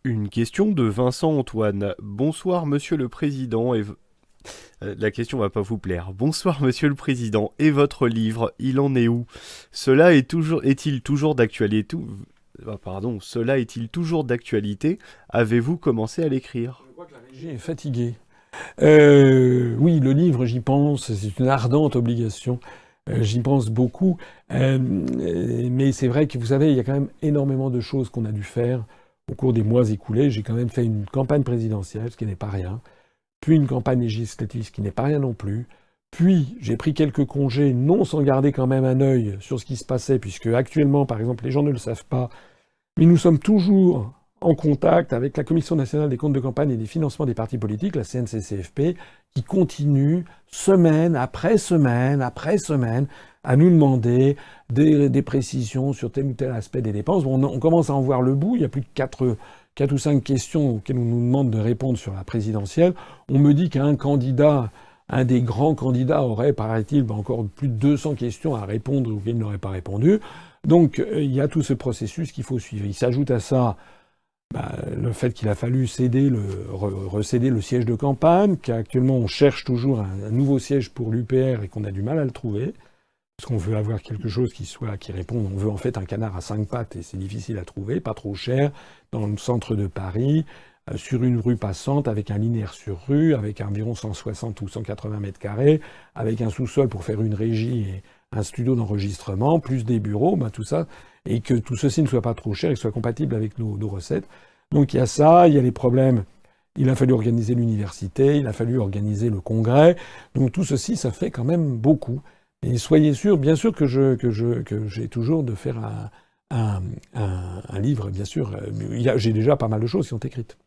Une question de Vincent Antoine. Bonsoir Monsieur le Président la question va pas vous plaire. Bonsoir Monsieur le Président, et votre livre, il en est où? Est-il toujours d'actualité? Cela est-il toujours d'actualité? Avez-vous commencé à l'écrire? Je crois que la régie est fatiguée. Oui, le livre, j'y pense, c'est une ardente obligation. J'y pense beaucoup. Mais c'est vrai que vous savez, il y a quand même énormément de choses qu'on a dû faire au cours des mois écoulés. J'ai quand même fait une campagne présidentielle, ce qui n'est pas rien. Puis une campagne législative, ce qui n'est pas rien non plus. Puis j'ai pris quelques congés, non sans garder quand même un œil sur ce qui se passait, puisque actuellement, par exemple, les gens ne le savent pas, mais nous sommes toujours en contact avec la Commission nationale des comptes de campagne et des financements des partis politiques, la CNCCFP, qui continue semaine après semaine après semaine à nous demander des précisions sur tel ou tel aspect des dépenses. Bon, on commence à en voir le bout. Il y a plus de 4 ou 5 questions auxquelles on nous demande de répondre sur la présidentielle. On me dit qu'un candidat, un des grands candidats aurait, paraît-il, encore plus de 200 questions à répondre auxquelles il n'aurait pas répondu. Donc il y a tout ce processus qu'il faut suivre. Il s'ajoute à ça le fait qu'il a fallu recéder le siège de campagne, qu'actuellement on cherche toujours un nouveau siège pour l'UPR et qu'on a du mal à le trouver. Parce qu'on veut avoir quelque chose qui réponde. On veut en fait un canard à 5 pattes et c'est difficile à trouver, pas trop cher, dans le centre de Paris, sur une rue passante, avec un linéaire sur rue, avec environ 160 ou 180 mètres carrés, avec un sous-sol pour faire une régie et un studio d'enregistrement, plus des bureaux, tout ça, et que tout ceci ne soit pas trop cher et que soit compatible avec nos recettes. Donc il y a ça, il y a les problèmes. Il a fallu organiser l'université, il a fallu organiser le congrès. Donc tout ceci, ça fait quand même beaucoup. Et soyez sûrs, bien sûr que j'ai toujours de faire un livre, bien sûr. J'ai déjà pas mal de choses qui sont écrites.